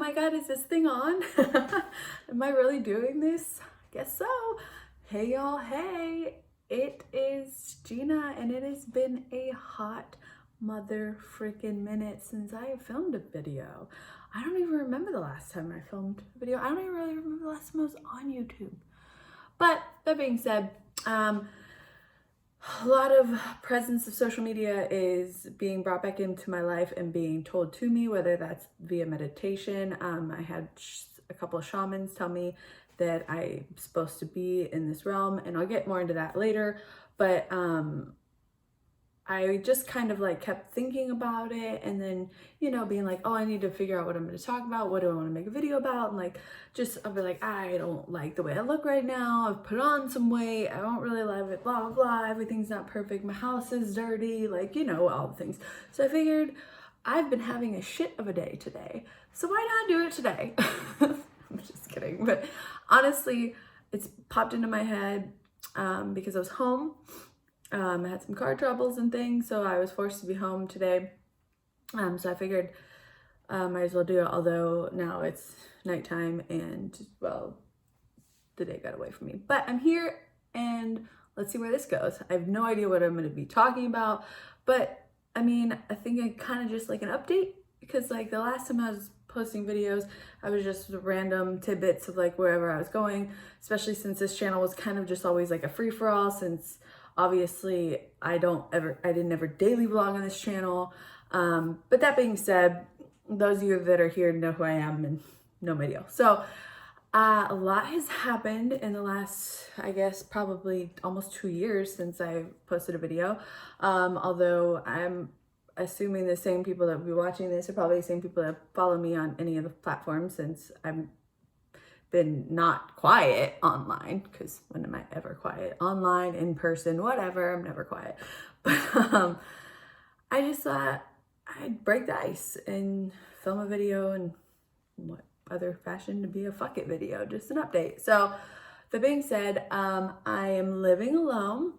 my God, is this thing on? Am I really doing this? Guess so. Hey y'all, hey, it is Gina and it has been a hot mother freaking minute since I filmed a video. I don't even remember the last time I filmed a video. I don't even really remember the last time I was on YouTube. But that being said, a lot of presence of social media is being brought back into my life and being told to me, whether that's via meditation. I had a couple of shamans tell me that I'm supposed to be in this realm, and I'll get more into that later. But I just kind of like kept thinking about it and then, being like, oh, I need to figure out what I'm going to talk about. What do I want to make a video about? And like, I'll be like, I don't like the way I look right now. I've put on some weight. I don't really love it, blah, blah, blah. Everything's not perfect. My house is dirty, like, all the things. So I figured I've been having a shit of a day today. So why not do it today? I'm just kidding. But honestly, it's popped into my head because I was home. I had some car troubles and things, so I was forced to be home today. So I figured might as well do it, although now it's nighttime and, well, the day got away from me. But I'm here and let's see where this goes. I have no idea what I'm going to be talking about, but I mean, I think I kind of just like an update because like the last time I was posting videos, I was just random tidbits of like wherever I was going, especially since this channel was kind of just always like a free-for-all since obviously I didn't ever daily vlog on this channel. But that being said, those of you that are here know who I am and know my deal. So a lot has happened in the last, I guess, probably almost 2 years since I posted a video. Although I'm assuming the same people that will be watching this are probably the same people that follow me on any of the platforms since I've been not quiet online, because when am I ever quiet? Online, in person, whatever, I'm never quiet. But I just thought I'd break the ice and film a video and what other fashion to be a fuck it video, just an update. So that being said, I am living alone.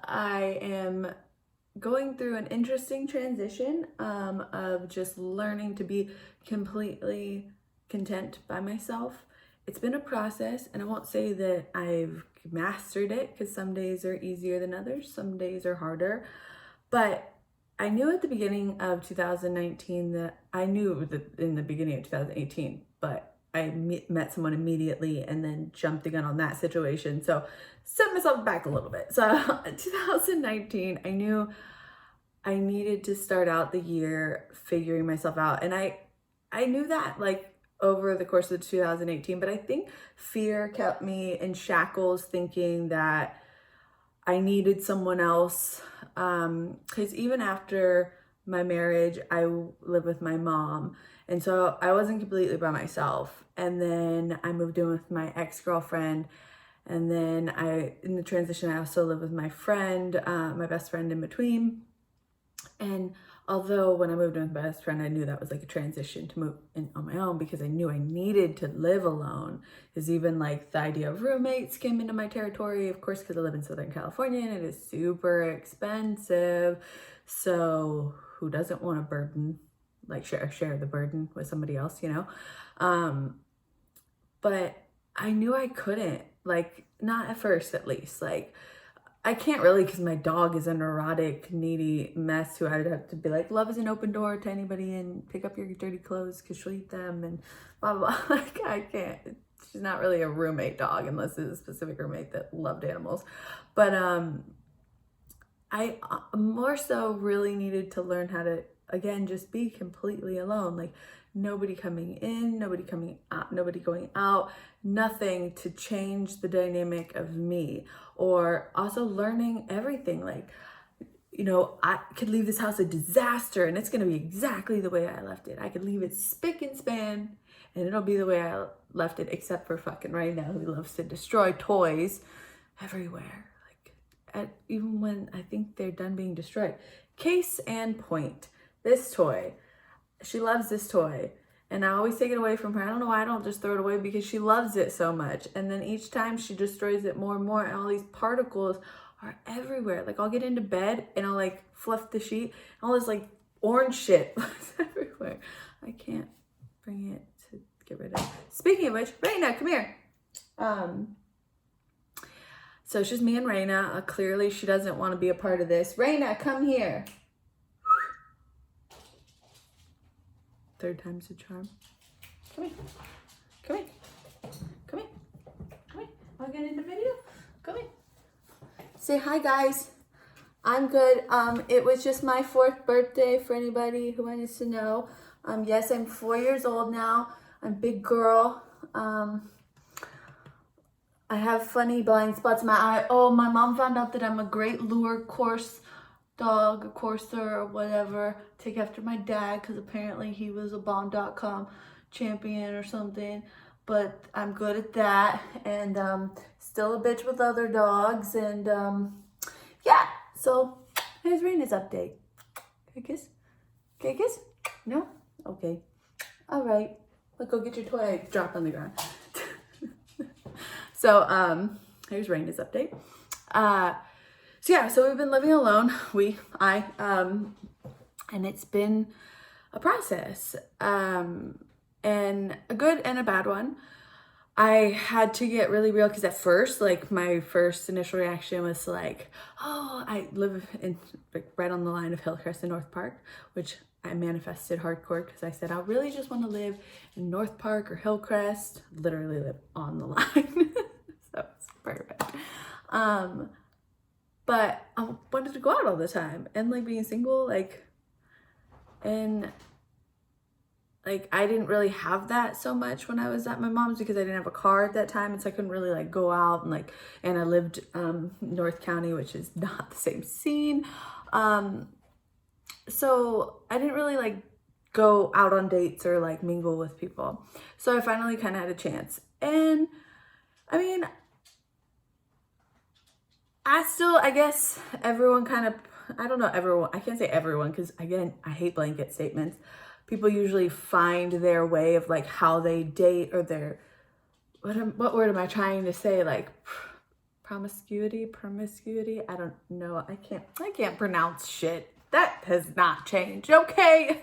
I am going through an interesting transition of just learning to be completely content by myself. It's been a process, and I won't say that I've mastered it because some days are easier than others, some days are harder. But I knew at the beginning of 2019 that I knew that in the beginning of 2018, but I met someone immediately and then jumped the gun on that situation. So set myself back a little bit. So 2019, I knew I needed to start out the year figuring myself out. And I knew that like over the course of 2018, but I think fear kept me in shackles thinking that I needed someone else. Because even after my marriage, I lived with my mom. And so I wasn't completely by myself. And then I moved in with my ex-girlfriend. And then in the transition, I also lived with my friend, my best friend in between. And although when I moved in with my best friend, I knew that was like a transition to move in on my own because I knew I needed to live alone. Because even like the idea of roommates came into my territory, of course, because I live in Southern California and it is super expensive. So who doesn't want to burden, like share the burden with somebody else, But I knew I couldn't, like not at first at least, like I can't really because my dog is a neurotic, needy mess who I would have to be like, love is an open door to anybody and pick up your dirty clothes because she'll eat them and blah, blah, blah. Like I can't. She's not really a roommate dog unless it's a specific roommate that loved animals. But I more so really needed to learn how to, again, just be completely alone. Like nobody coming in, nobody coming out, nobody going out, nothing to change the dynamic of me. Or also learning everything. Like, I could leave this house a disaster and it's going to be exactly the way I left it. I could leave it spick and span and it'll be the way I left it, except for fucking right now who loves to destroy toys everywhere. Like, even when I think they're done being destroyed. Case and point. This toy. She loves this toy. And I always take it away from her. I don't know why I don't just throw it away because she loves it so much. And then each time she destroys it more and more and all these particles are everywhere. Like I'll get into bed and I'll like fluff the sheet and all this like orange shit everywhere. I can't bring it to get rid of. Speaking of which, Raina, come here. So it's just me and Raina. Clearly she doesn't want to be a part of this. Raina, come here. Third time's a charm. Come here. Come here. Come here. Come here. Wanna get in the video? Come here. Say hi, guys. I'm good. It was just my 4th birthday for anybody who wanted to know. Yes, I'm 4 years old now. I'm a big girl. I have funny blind spots in my eye. Oh, my mom found out that I'm a great lure course dog, courser, or whatever. Take after my dad, because apparently he was a Bond.com champion or something. But I'm good at that, and still a bitch with other dogs, and yeah. So here's Raina's update. Can I kiss? Can I kiss? No? Okay. All right. Let's go get your toy. I dropped on the ground. So here's Raina's update. So yeah, so we've been living alone. And it's been a process, and a good and a bad one. I had to get really real because at first, like, my first initial reaction was like, oh, I live in right on the line of Hillcrest and North Park, which I manifested hardcore because I said I really just want to live in North Park or Hillcrest. Literally live on the line. So it's perfect. But I wanted to go out all the time, and like being single, and I didn't really have that so much when I was at my mom's because I didn't have a car at that time, and so I couldn't really like go out and I lived North County, which is not the same scene. So I didn't really like go out on dates or like mingle with people. So I finally kind of had a chance, and I mean, I guess everyone kind of, I don't know, everyone, I can't say everyone because again, I hate blanket statements. People usually find their way of like how they date or their, what word am I trying to say? Like promiscuity, I don't know. I can't pronounce shit. That has not changed, okay?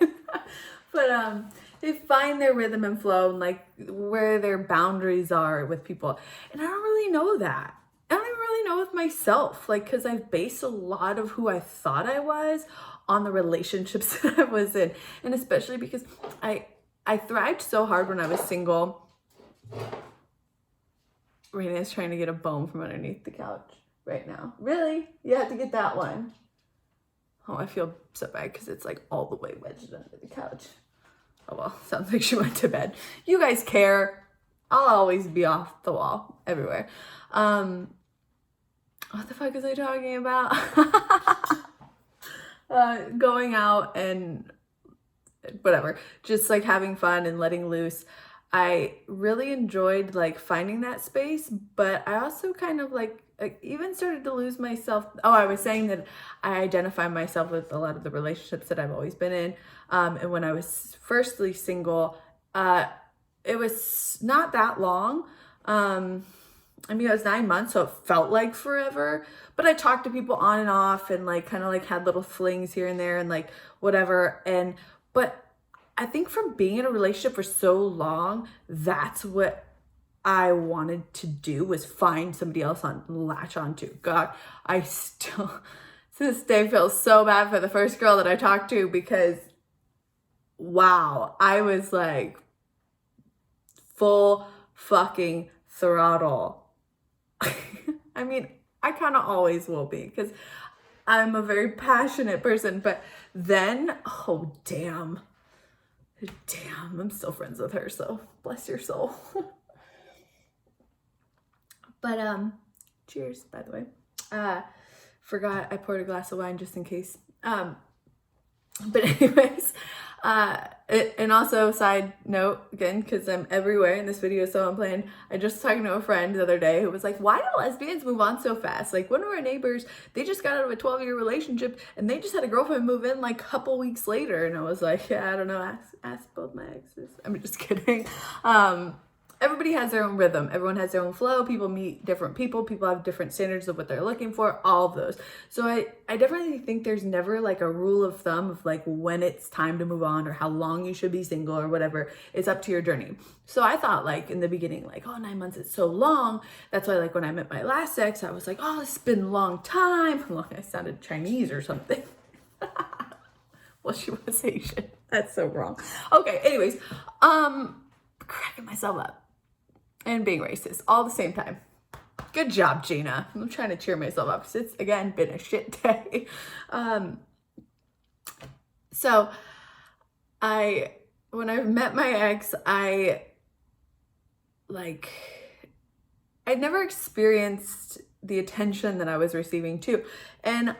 But they find their rhythm and flow and like where their boundaries are with people. And I don't really know that. I don't even really know with myself, like, because I've based a lot of who I thought I was on the relationships that I was in. And especially because I thrived so hard when I was single. Raina is trying to get a bone from underneath the couch right now. Really? You have to get that one. Oh, I feel so bad because it's like all the way wedged under the couch. Oh well, sounds like she went to bed. You guys care. I'll always be off the wall everywhere. What the fuck is I talking about? Going out and whatever, just like having fun and letting loose. I really enjoyed like finding that space, but I also kind of like even started to lose myself. Oh, I was saying that I identify myself with a lot of the relationships that I've always been in. And when I was firstly single, it was not that long. I mean, it was 9 months, so it felt like forever, but I talked to people on and off and like kind of like had little flings here and there and like whatever. But I think from being in a relationship for so long, that's what I wanted to do, was find somebody else on latch onto. God, I still to this day feel so bad for the first girl that I talked to because wow, I was like full fucking throttle. I mean, I kind of always will be because I'm a very passionate person, but then, oh, damn, I'm still friends with her, so bless your soul. But, cheers, by the way. Forgot I poured a glass of wine just in case. But anyways, and also side note again, because I'm everywhere and this video is so unplanned, I just talking to a friend the other day who was like, why do lesbians move on so fast? Like one of our neighbors, they just got out of a 12-year relationship and they just had a girlfriend move in like a couple weeks later. And I was like, yeah, I don't know, ask both my exes. I'm just kidding. everybody has their own rhythm. Everyone has their own flow. People meet different people. People have different standards of what they're looking for, all of those. So I definitely think there's never like a rule of thumb of like when it's time to move on or how long you should be single or whatever. It's up to your journey. So I thought like in the beginning, like, oh, 9 months is so long. That's why like when I met my last ex, I was like, oh, it's been a long time. Look, I sounded Chinese or something. Well, she was Asian. That's so wrong. Okay, anyways, cracking myself up and being racist all at the same time. Good job, Gina. I'm trying to cheer myself up because it's, again, been a shit day. So when I met my ex, I'd never experienced the attention that I was receiving too. And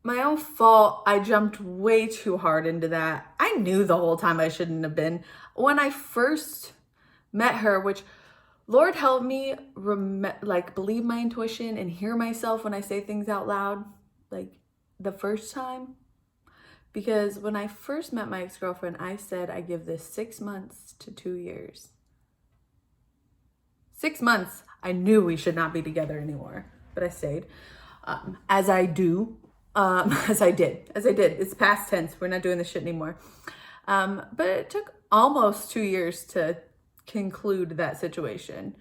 my own fault, I jumped way too hard into that. I knew the whole time I shouldn't have been. When I first met her, which Lord help me believe my intuition and hear myself when I say things out loud, like the first time. Because when I first met my ex-girlfriend, I said I give this 6 months to 2 years. 6 months, I knew we should not be together anymore, but I stayed. As I did. It's past tense. We're not doing this shit anymore. But it took almost 2 years to conclude that situation.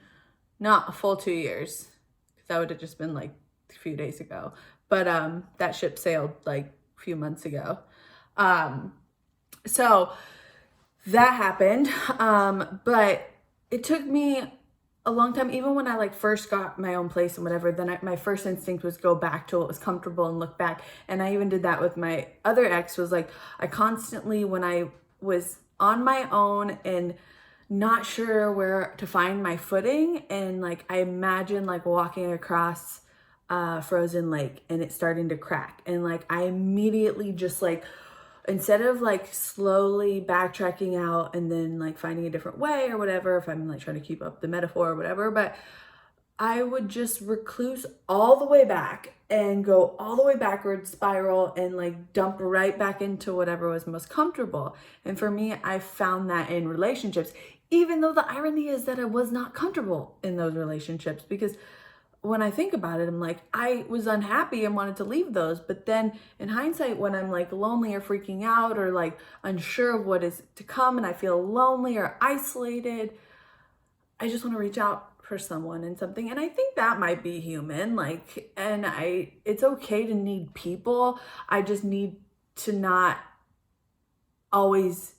Not a full 2 years, because that would have just been like a few days ago. But that ship sailed like a few months ago. So that happened. But it took me a long time. Even when I like first got my own place and whatever, then my first instinct was go back to what was comfortable and look back. And I even did that with my other ex. Was like, I constantly, when I was on my own and not sure where to find my footing, and like I imagine like walking across a frozen lake and it starting to crack, and like I immediately just like, instead of like slowly backtracking out and then like finding a different way or whatever, if I'm like trying to keep up the metaphor or whatever, but I would just recluse all the way back and go all the way backwards, spiral, and like dump right back into whatever was most comfortable. And for me, I found that in relationships, even though the irony is that I was not comfortable in those relationships, because when I think about it, I'm like, I was unhappy and wanted to leave those. But then in hindsight, when I'm like lonely or freaking out or like unsure of what is to come and I feel lonely or isolated, I just want to reach out for someone and something. And I think that might be human. Like, and it's okay to need people. I just need to not always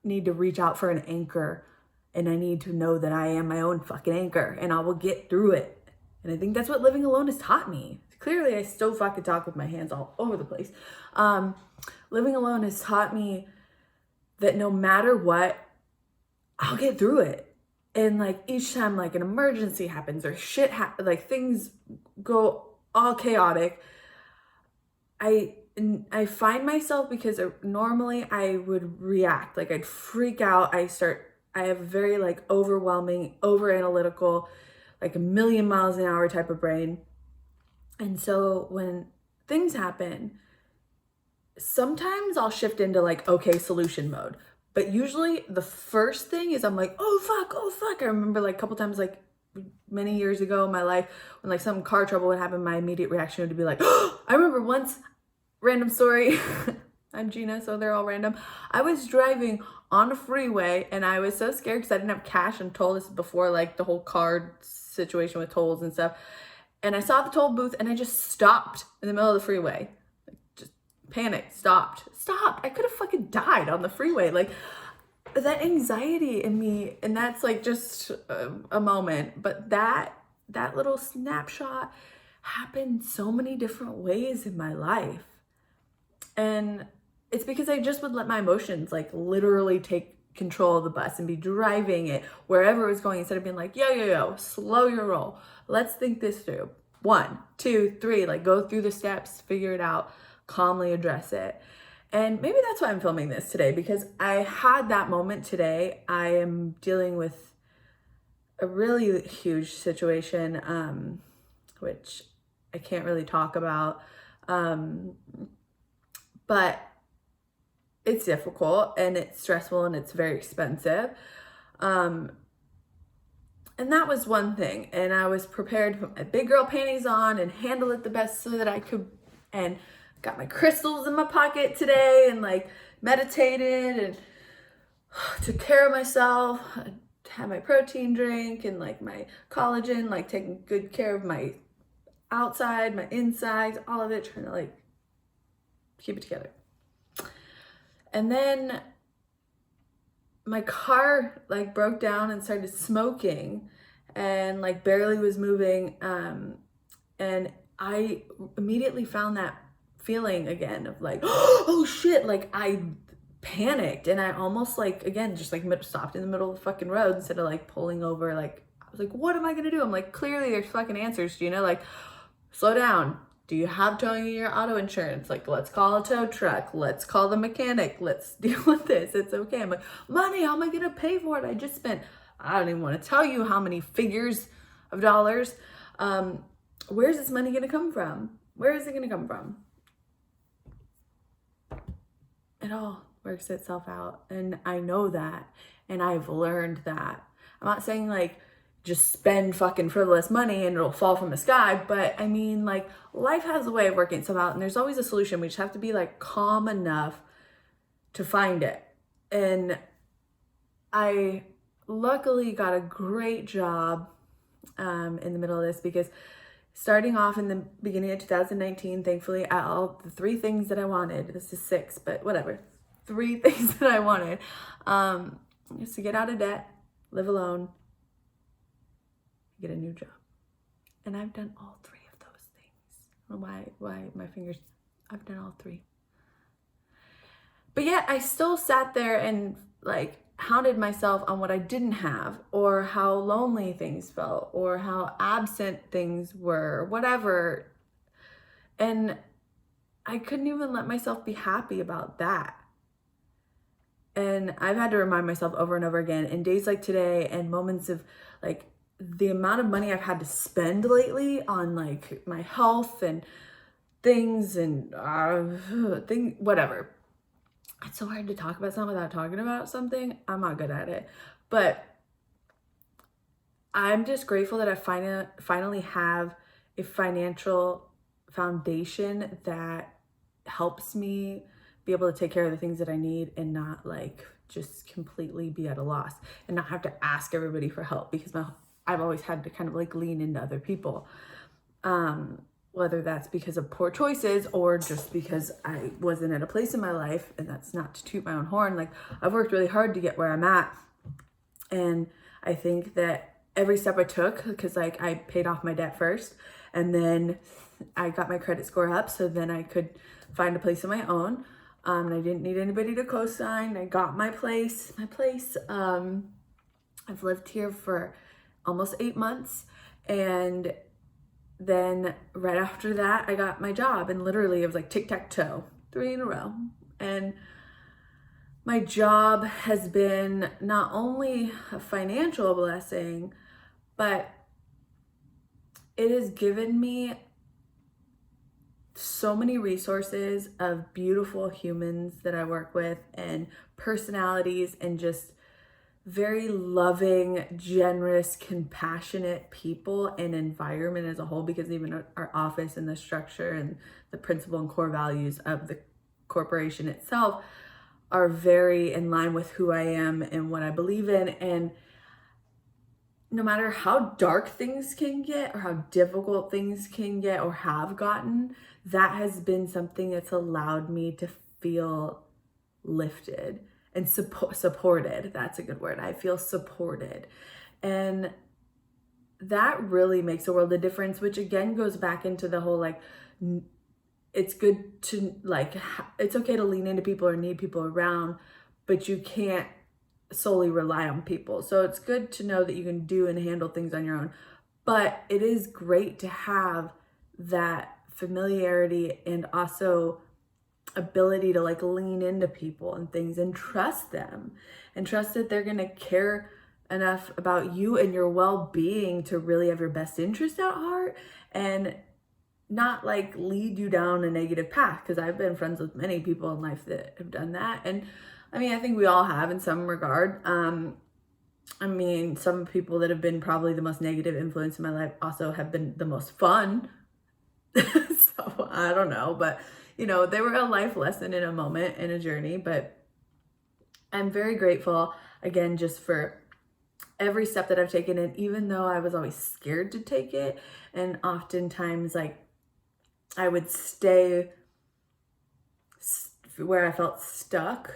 need to reach out for an anchor. And I need to know that I am my own fucking anchor and I will get through it. And I think that's what living alone has taught me. Clearly, I still fucking talk with my hands all over the place. Living alone has taught me that no matter what, I'll get through it. And like each time like an emergency happens or shit like things go all chaotic, I find myself, because normally I would react, like I'd freak out. I have very like overwhelming, over analytical, like a million miles an hour type of brain. And so when things happen, sometimes I'll shift into like, okay, solution mode. But usually the first thing is I'm like, oh fuck. I remember like a couple times, like many years ago in my life, when like some car trouble would happen, my immediate reaction would be like, oh, I remember once, random story. I'm Gina, so they're all random. I was driving on a freeway and I was so scared because I didn't have cash and toll. This is before like the whole card situation with tolls and stuff. And I saw the toll booth and I just stopped in the middle of the freeway. Like, just panicked, stopped. I could have fucking died on the freeway. Like that anxiety in me, and that's like just a moment. But that little snapshot happened so many different ways in my life. And it's because I just would let my emotions like literally take control of the bus and be driving it wherever it was going, instead of being like, yo, slow your roll. Let's think this through. 1, 2, 3, like go through the steps, figure it out, calmly address it. And maybe that's why I'm filming this today, because I had that moment today. I am dealing with a really huge situation, which I can't really talk about. But it's difficult and it's stressful and it's very expensive. And that was one thing. And I was prepared to put my big girl panties on and handle it the best so that I could, and got my crystals in my pocket today and like meditated and took care of myself. I had my protein drink and like my collagen, like taking good care of my outside, my insides, all of it, trying to like keep it together. And then my car like broke down and started smoking and like barely was moving. And I immediately found that feeling again of like, oh shit, like I panicked and I almost like, again, just like stopped in the middle of the fucking road instead of like pulling over. Like, I was like, what am I gonna do? I'm like, clearly there's fucking answers, you know, like slow down. Do you have towing in your auto insurance? Like, let's call a tow truck. Let's call the mechanic. Let's deal with this. It's okay. I'm like, money, how am I going to pay for it? I just spent, I don't even want to tell you how many figures of dollars. Where's this money going to come from? Where is it going to come from? It all works itself out. And I know that. And I've learned that. I'm not saying like, just spend fucking frivolous money and it'll fall from the sky. But I mean, like, life has a way of working itself out and there's always a solution. We just have to be like calm enough to find it. And I luckily got a great job in the middle of this, because starting off in the beginning of 2019, thankfully, all the 3 things that I wanted, this is 6, but whatever, 3 things that I wanted, is to get out of debt, live alone, get a new job. And I've done all 3 of those things. I don't know why my fingers, I've done all 3. But yet I still sat there and like hounded myself on what I didn't have, or how lonely things felt, or how absent things were, whatever. And I couldn't even let myself be happy about that. And I've had to remind myself over and over again in days like today and moments of like the amount of money I've had to spend lately on like my health and things and whatever. It's so hard to talk about something without talking about something. I'm not good at it. But I'm just grateful that I finally have a financial foundation that helps me be able to take care of the things that I need and not like just completely be at a loss and not have to ask everybody for help, because I've always had to kind of like lean into other people. Whether that's because of poor choices or just because I wasn't at a place in my life, and that's not to toot my own horn. Like, I've worked really hard to get where I'm at. And I think that every step I took, because like I paid off my debt first and then I got my credit score up so then I could find a place of my own. And I didn't need anybody to co-sign. I got my place. I've lived here for almost 8 months, and then right after that I got my job, and literally it was like tic-tac-toe, 3 in a row. And my job has been not only a financial blessing, but it has given me so many resources of beautiful humans that I work with, and personalities, and just very loving, generous, compassionate people and environment as a whole, because even our office and the structure and the principle and core values of the corporation itself are very in line with who I am and what I believe in. And no matter how dark things can get or how difficult things can get or have gotten, that has been something that's allowed me to feel lifted and supported. That's a good word. I feel supported. And that really makes a world of difference, which again goes back into the whole like, it's good to like, it's okay to lean into people or need people around, but you can't solely rely on people. So it's good to know that you can do and handle things on your own. But it is great to have that familiarity and also ability to like lean into people and things and trust them and trust that they're going to care enough about you and your well-being to really have your best interest at heart and not like lead you down a negative path. Because I've been friends with many people in life that have done that. And I mean, I think we all have in some regard. I mean, some people that have been probably the most negative influence in my life also have been the most fun. So I don't know, but you know, they were a life lesson in a moment, in a journey. But I'm very grateful again, just for every step that I've taken. And even though I was always scared to take it, and oftentimes like I would stay where I felt stuck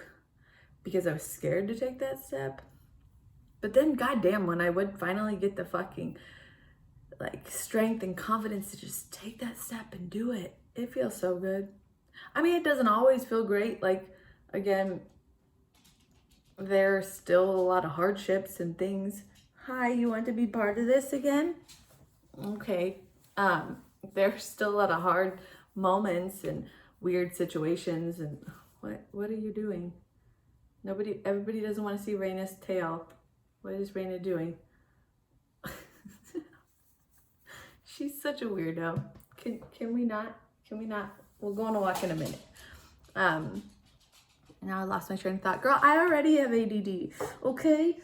because I was scared to take that step. But then goddamn, when I would finally get the fucking like strength and confidence to just take that step and do it, it feels so good. I mean, it doesn't always feel great. Like, again, there's still a lot of hardships and things. Hi, you want to be part of this again? Okay. There's still a lot of hard moments and weird situations. And what are you doing? Everybody doesn't want to see Raina's tail. What is Raina doing? She's such a weirdo. Can we not? We'll go on a walk in a minute. Now I lost my train of thought. Girl, I already have ADD. Okay.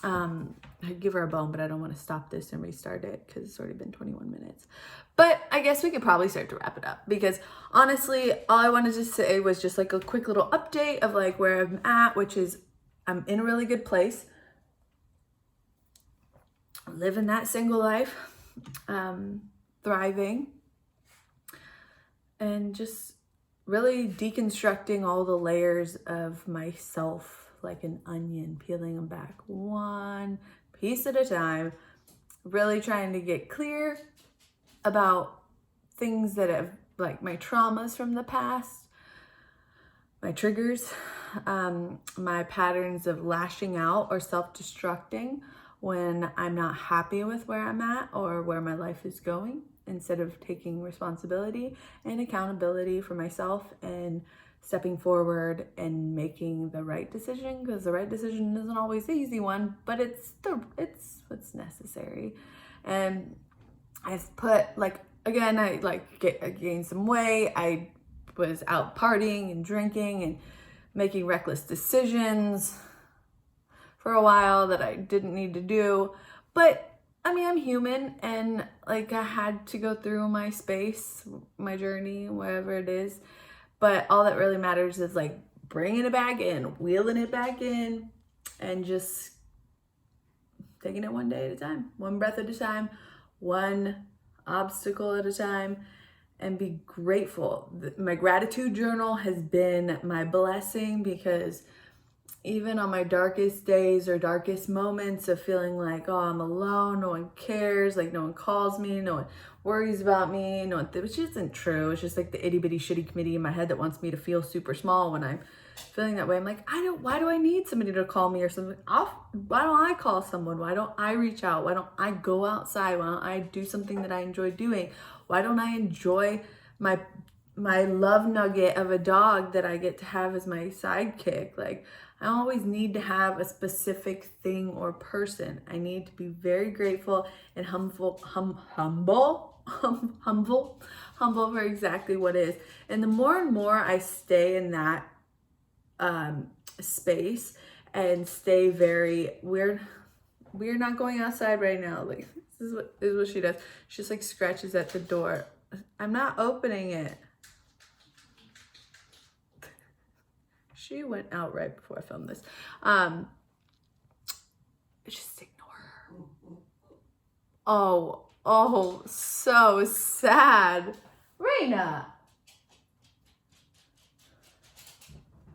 I'd give her a bone, but I don't want to stop this and restart it because it's already been 21 minutes. But I guess we could probably start to wrap it up, because honestly, all I wanted to say was just like a quick little update of like where I'm at, which is I'm in a really good place. Living that single life, thriving, and just really deconstructing all the layers of myself like an onion, peeling them back one piece at a time, really trying to get clear about things that have, like, my traumas from the past, my triggers, my patterns of lashing out or self-destructing when I'm not happy with where I'm at or where my life is going, instead of taking responsibility and accountability for myself and stepping forward and making the right decision, because the right decision isn't always the easy one, but it's what's necessary. And I've put, like, again, I gained some weight. I was out partying and drinking and making reckless decisions for a while that I didn't need to do. But I mean, I'm human, and like, I had to go through my space, my journey, whatever it is. But all that really matters is like bringing it back in, wheeling it back in, and just taking it one day at a time, one breath at a time, one obstacle at a time, and be grateful. My gratitude journal has been my blessing, because even on my darkest days or darkest moments of feeling like, oh, I'm alone, no one cares, like no one calls me, no one worries about me, no one, which isn't true. It's just like the itty bitty shitty committee in my head that wants me to feel super small when I'm feeling that way. I'm like, why do I need somebody to call me or something? Why don't I call someone? Why don't I reach out? Why don't I go outside? Why don't I do something that I enjoy doing? Why don't I enjoy my love nugget of a dog that I get to have as my sidekick? Like, I always need to have a specific thing or person. I need to be very grateful and humble for exactly what is. And the more and more I stay in that space and stay very we're not going outside right now. Like, this is what she does. She just like scratches at the door. I'm not opening it. She went out right before I filmed this. Just ignore her. Oh, so sad. Raina.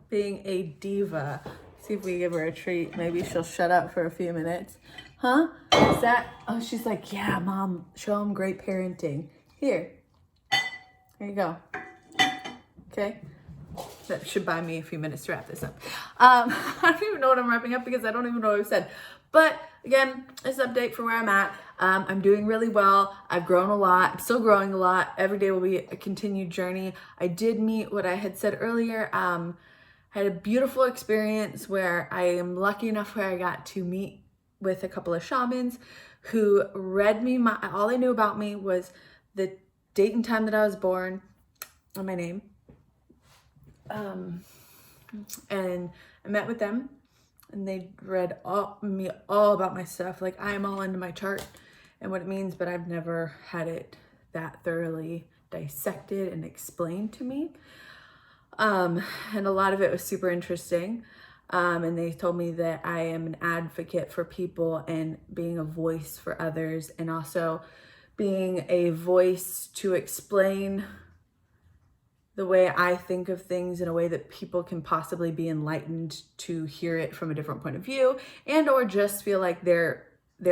Being a diva. See if we give her a treat. Maybe she'll shut up for a few minutes. Huh? Is that? Oh, she's like, yeah, Mom, show them great parenting. Here you go. Okay. That should buy me a few minutes to wrap this up. I don't even know what I'm wrapping up, because I don't even know what I've said. But again, this update for where I'm at. I'm doing really well. I've grown a lot. I'm still growing a lot. Every day will be a continued journey. I did meet what I had said earlier. I had a beautiful experience where I am lucky enough where I got to meet with a couple of shamans who read me. All they knew about me was the date and time that I was born and my name. And I met with them, and they read all about my stuff. Like, I'm all into my chart and what it means, but I've never had it that thoroughly dissected and explained to me. And a lot of it was super interesting. And they told me that I am an advocate for people and being a voice for others, and also being a voice to explain the way I think of things in a way that people can possibly be enlightened to hear it from a different point of view, and or just feel like their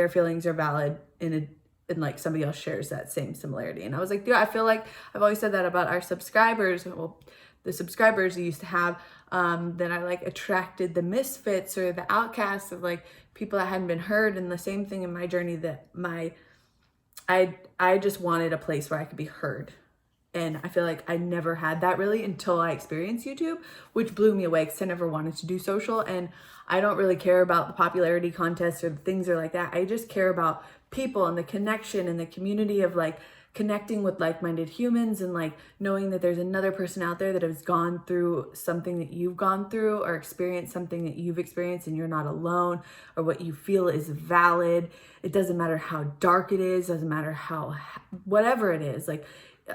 feelings are valid and like somebody else shares that same similarity. And I was like, dude, I feel like I've always said that about our subscribers. Well, the subscribers I used to have, that I like attracted the misfits or the outcasts of like people that hadn't been heard. And the same thing in my journey, that I just wanted a place where I could be heard. And I feel like I never had that really until I experienced YouTube, which blew me away because I never wanted to do social. And I don't really care about the popularity contests or things or like that. I just care about people and the connection and the community of like connecting with like-minded humans, and like knowing that there's another person out there that has gone through something that you've gone through, or experienced something that you've experienced, and you're not alone, or what you feel is valid. It doesn't matter how dark it is, doesn't matter how, whatever it is. Like,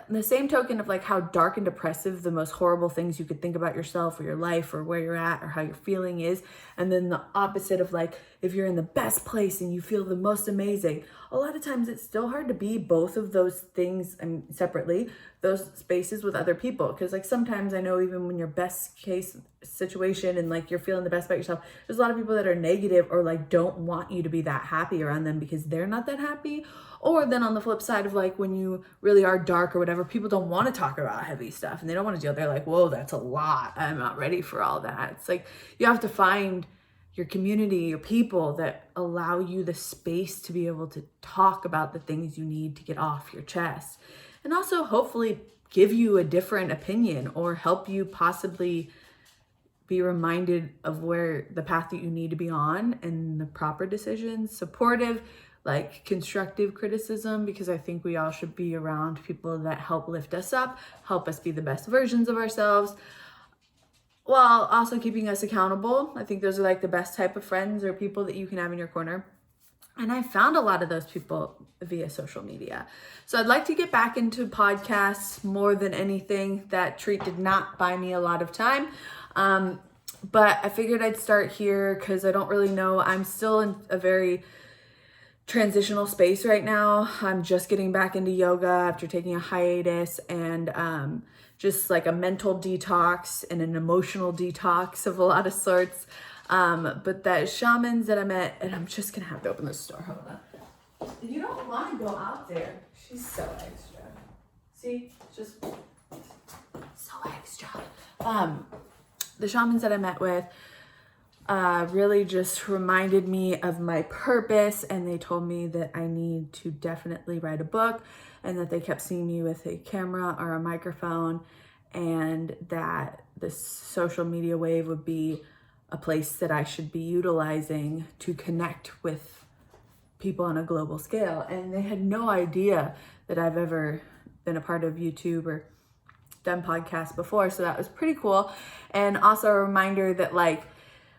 the same token of like how dark and depressive the most horrible things you could think about yourself or your life or where you're at or how you're feeling is. And then the opposite of like, if you're in the best place and you feel the most amazing, a lot of times it's still hard to be both of those things and separately, those spaces with other people. Cause like sometimes I know even when your best case situation and like you're feeling the best about yourself, there's a lot of people that are negative or like don't want you to be that happy around them because they're not that happy. Or then on the flip side of like when you really are dark or whatever, people don't want to talk about heavy stuff and they don't want to deal. They're like, whoa, that's a lot. I'm not ready for all that. It's like you have to find your community, your people that allow you the space to be able to talk about the things you need to get off your chest. And also hopefully give you a different opinion or help you possibly be reminded of where the path that you need to be on and the proper decisions, supportive, like constructive criticism, because I think we all should be around people that help lift us up, help us be the best versions of ourselves, while also keeping us accountable. I think those are like the best type of friends or people that you can have in your corner. And I found a lot of those people via social media. So I'd like to get back into podcasts more than anything. That treat did not buy me a lot of time. But I figured I'd start here because I don't really know. I'm still in a very transitional space right now. I'm just getting back into yoga after taking a hiatus, and just like a mental detox and an emotional detox of a lot of sorts. But that shamans that I met, and I'm just gonna have to open this door. Hold on. You don't want to go out there. She's so extra. See, just so extra. The shamans that I met with really just reminded me of my purpose, and they told me that I need to definitely write a book, and that they kept seeing me with a camera or a microphone, and that the social media wave would be a place that I should be utilizing to connect with people on a global scale. And they had no idea that I've ever been a part of YouTube or done podcasts before, so that was pretty cool. And also a reminder that like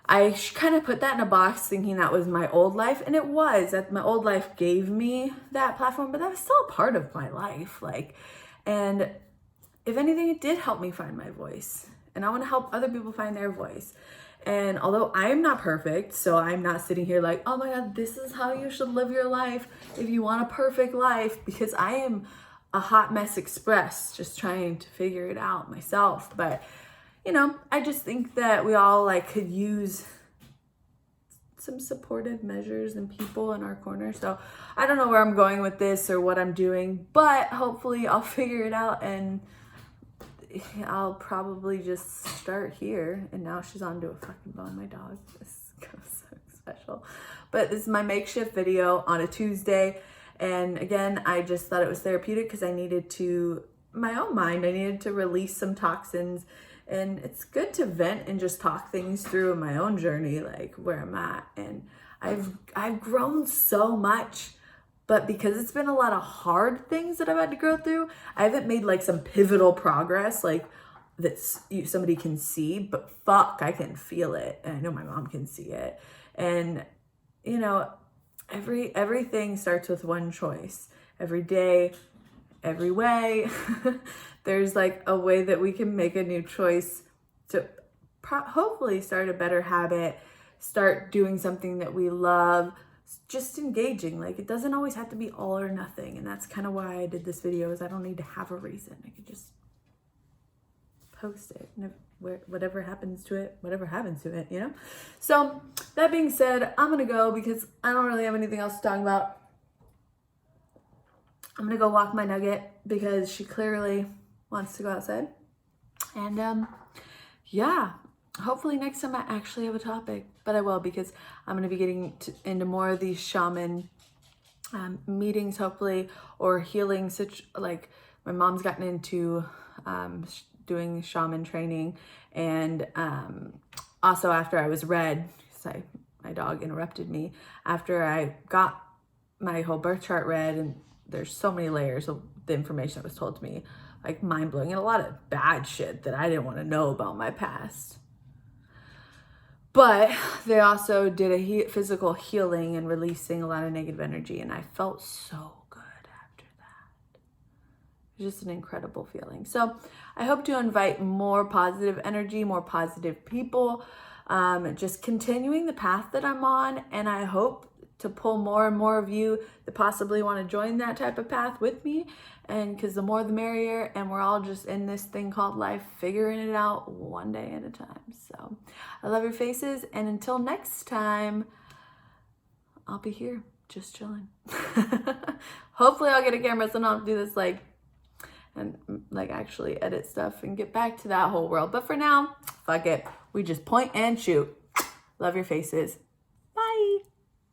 I kind of put that in a box thinking that was my old life, and it was. That my old life gave me that platform, but that was still a part of my life. Like, and if anything, it did help me find my voice, and I want to help other people find their voice. And although I'm not perfect, so I'm not sitting here like, oh my God, this is how you should live your life if you want a perfect life, because I am a hot mess express, just trying to figure it out myself. But you know, I just think that we all like could use some supportive measures and people in our corner. So I don't know where I'm going with this or what I'm doing, but hopefully I'll figure it out, and I'll probably just start here. And now she's on to a fucking bone, my dog. This is so special. But this is my makeshift video on a Tuesday. And again, I just thought it was therapeutic because I needed to, my own mind, I needed to release some toxins. And it's good to vent and just talk things through in my own journey, like where I'm at. And I've grown so much, but because it's been a lot of hard things that I've had to grow through, I haven't made like some pivotal progress like that somebody can see, but fuck, I can feel it. And I know my mom can see it. And, you know, everything starts with one choice. Every day, every way, there's like a way that we can make a new choice to hopefully start a better habit, start doing something that we love, just engaging. Like, it doesn't always have to be all or nothing. And that's kind of why I did this video, is I don't need to have a reason. I could just post it, and whatever happens to it, you know? So that being said, I'm gonna go because I don't really have anything else to talk about. I'm gonna go walk my Nugget because she clearly wants to go outside. And yeah, hopefully next time I actually have a topic, but I will, because I'm gonna be getting into more of these shaman meetings, hopefully, or healing. Like, my mom's gotten into doing shaman training, and also after I was read, because my dog interrupted me, after I got my whole birth chart read, and there's so many layers of the information that was told to me, like mind-blowing, and a lot of bad shit that I didn't want to know about my past. But they also did a physical healing and releasing a lot of negative energy, and I felt so good after that. It was just an incredible feeling. So I hope to invite more positive energy, more positive people, just continuing the path that I'm on, and I hope to pull more and more of you that possibly want to join that type of path with me. And because the more the merrier, and we're all just in this thing called life, figuring it out one day at a time. So I love your faces, and until next time, I'll be here just chilling. Hopefully I'll get a camera so I don't have to do this and actually edit stuff and get back to that whole world. But for now, fuck it, we just point and shoot. Love your faces.